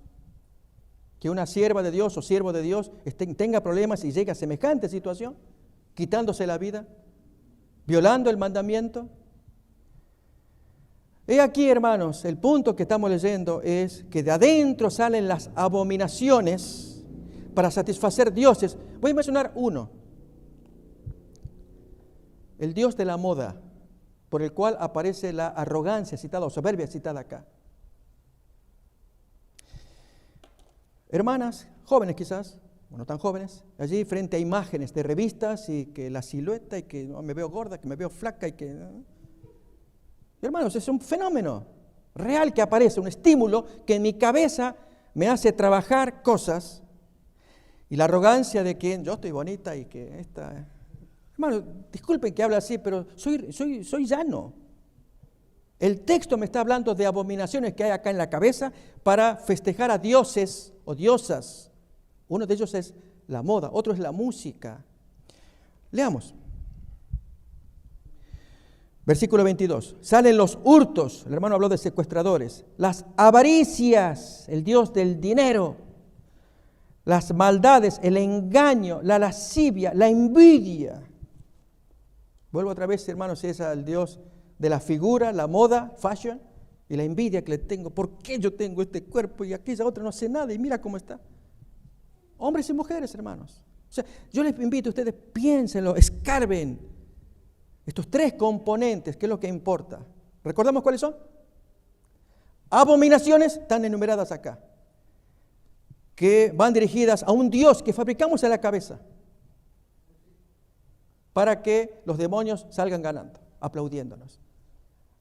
que una sierva de Dios o siervo de Dios tenga problemas y llegue a semejante situación? Quitándose la vida, violando el mandamiento. He aquí, hermanos, el punto que estamos leyendo es que de adentro salen las abominaciones para satisfacer dioses. Voy a mencionar uno. El dios de la moda, por el cual aparece la arrogancia citada o soberbia citada acá. Hermanas, jóvenes quizás, o no tan jóvenes, allí frente a imágenes de revistas y que la silueta y que me veo gorda, que me veo flaca y que... Hermanos, es un fenómeno real que aparece, un estímulo que en mi cabeza me hace trabajar cosas y la arrogancia de que yo estoy bonita y que esta... Hermanos, disculpen que hable así, pero soy llano. El texto me está hablando de abominaciones que hay acá en la cabeza para festejar a dioses o diosas. Uno de ellos es la moda, otro es la música. Leamos. Versículo 22. Salen los hurtos, el hermano habló de secuestradores, las avaricias, el dios del dinero, las maldades, el engaño, la lascivia, la envidia. Vuelvo otra vez, hermanos, es al dios de la figura, la moda, fashion, y la envidia que le tengo. ¿Por qué yo tengo este cuerpo y aquella otra no hace nada y mira cómo está? Hombres y mujeres, hermanos. O sea, yo les invito, ustedes piénsenlo, escarben estos tres componentes, que es lo que importa. ¿Recordamos cuáles son? Abominaciones están enumeradas acá, que van dirigidas a un Dios que fabricamos en la cabeza para que los demonios salgan ganando, aplaudiéndonos.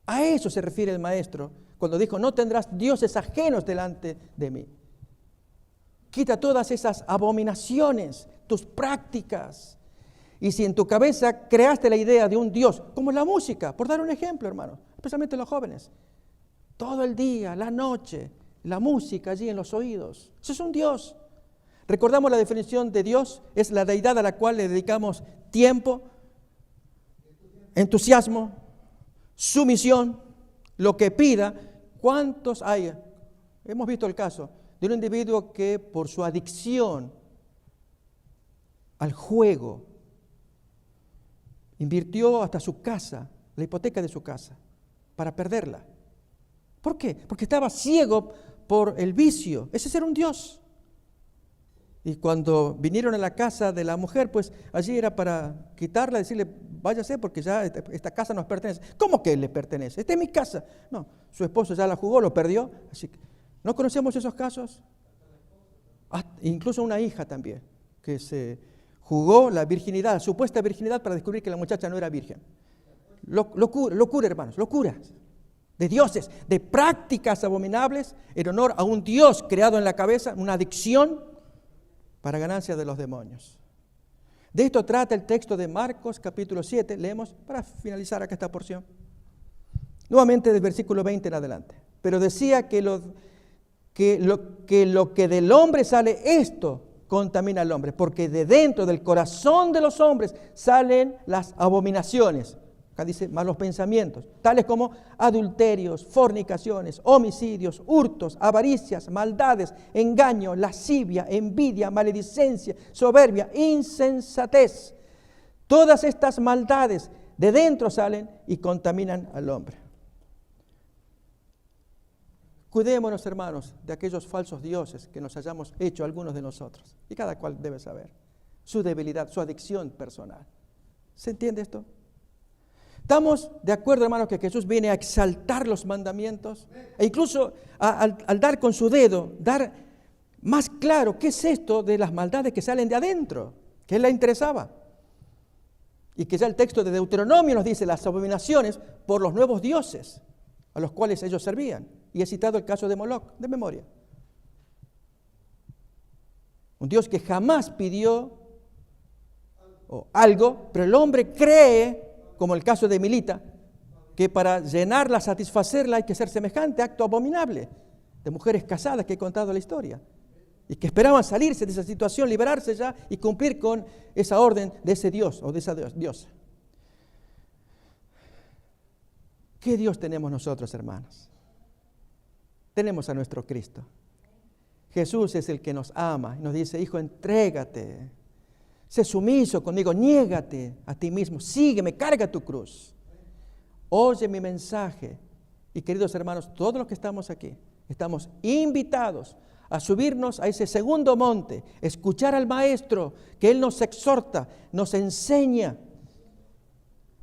A eso se refiere el maestro cuando dijo, no tendrás dioses ajenos delante de mí. Quita todas esas abominaciones, tus prácticas. Y si en tu cabeza creaste la idea de un Dios, como la música, por dar un ejemplo, hermano, especialmente los jóvenes, todo el día, la noche, la música allí en los oídos, eso es un Dios. Recordamos la definición de Dios, es la deidad a la cual le dedicamos tiempo, entusiasmo, sumisión, lo que pida. ¿Cuántos hay? Hemos visto el caso de un individuo que por su adicción al juego invirtió hasta su casa, la hipoteca de su casa, para perderla. ¿Por qué? Porque estaba ciego por el vicio. Ese es ser un Dios. Y cuando vinieron a la casa de la mujer, pues allí era para quitarla, decirle, váyase porque ya esta casa nos pertenece. ¿Cómo que le pertenece? Esta es mi casa. No, su esposo ya la jugó, lo perdió. Así que, ¿no conocemos esos casos? Incluso una hija también, que se jugó la virginidad, supuesta virginidad, para descubrir que la muchacha no era virgen. Locura, hermanos, locura. De dioses, de prácticas abominables en honor a un Dios creado en la cabeza, una adicción para ganancia de los demonios. De esto trata el texto de Marcos capítulo 7. Leemos para finalizar acá esta porción. Nuevamente del versículo 20 en adelante. Pero decía que lo que del hombre sale, esto contamina al hombre, porque de dentro del corazón de los hombres salen las abominaciones. Acá dice malos pensamientos, tales como adulterios, fornicaciones, homicidios, hurtos, avaricias, maldades, engaño, lascivia, envidia, maledicencia, soberbia, insensatez. Todas estas maldades de dentro salen y contaminan al hombre. Cuidémonos, hermanos, de aquellos falsos dioses que nos hayamos hecho algunos de nosotros. Y cada cual debe saber su debilidad, su adicción personal. ¿Se entiende esto? ¿Estamos de acuerdo, hermanos, que Jesús viene a exaltar los mandamientos? E incluso al dar con su dedo, dar más claro qué es esto de las maldades que salen de adentro, que él le interesaba. Y que ya el texto de Deuteronomio nos dice las abominaciones por los nuevos dioses a los cuales ellos servían. Y he citado el caso de Moloch, de memoria. Un Dios que jamás pidió algo, pero el hombre cree, como el caso de Milita, que para llenarla, satisfacerla, hay que ser semejante acto abominable de mujeres casadas que he contado la historia y que esperaban salirse de esa situación, liberarse ya y cumplir con esa orden de ese Dios o de esa diosa. ¿Qué Dios tenemos nosotros, hermanos? Tenemos a nuestro Cristo. Jesús es el que nos ama y nos dice: hijo, entrégate, sé sumiso conmigo, niégate a ti mismo, sígueme, carga tu cruz. Oye mi mensaje. Y queridos hermanos, todos los que estamos aquí, estamos invitados a subirnos a ese segundo monte, escuchar al Maestro, que Él nos exhorta, nos enseña,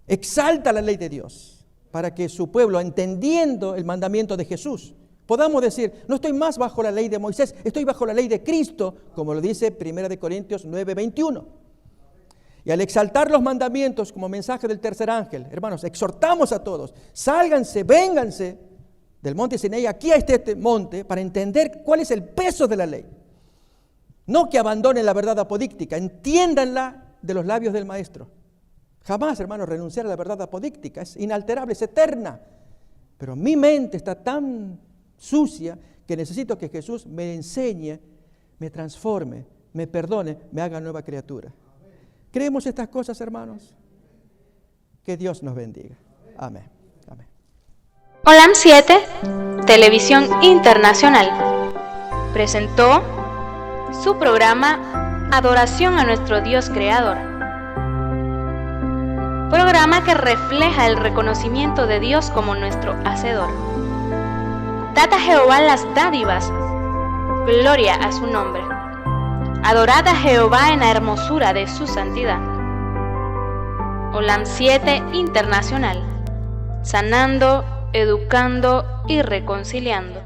exalta la ley de Dios, para que su pueblo, entendiendo el mandamiento de Jesús, podamos decir: no estoy más bajo la ley de Moisés, estoy bajo la ley de Cristo, como lo dice 1 Corintios 9:21. Y al exaltar los mandamientos como mensaje del tercer ángel, hermanos, exhortamos a todos: sálganse, vénganse del monte Sinaí aquí a este monte para entender cuál es el peso de la ley. No que abandonen la verdad apodíctica, entiéndanla de los labios del Maestro. Jamás, hermanos, renunciar a la verdad apodíctica, es inalterable, es eterna. Pero mi mente está tan sucia que necesito que Jesús me enseñe, me transforme, me perdone, me haga nueva criatura. ¿Creemos estas cosas, hermanos? Que Dios nos bendiga. Amén. Amén. Olam 7, Televisión Internacional, presentó su programa Adoración a nuestro Dios Creador. Programa que refleja el reconocimiento de Dios como nuestro Hacedor. Dad a Jehová las dádivas, gloria a su nombre. Adorad a Jehová en la hermosura de su santidad. Olam 7 Internacional, sanando, educando y reconciliando.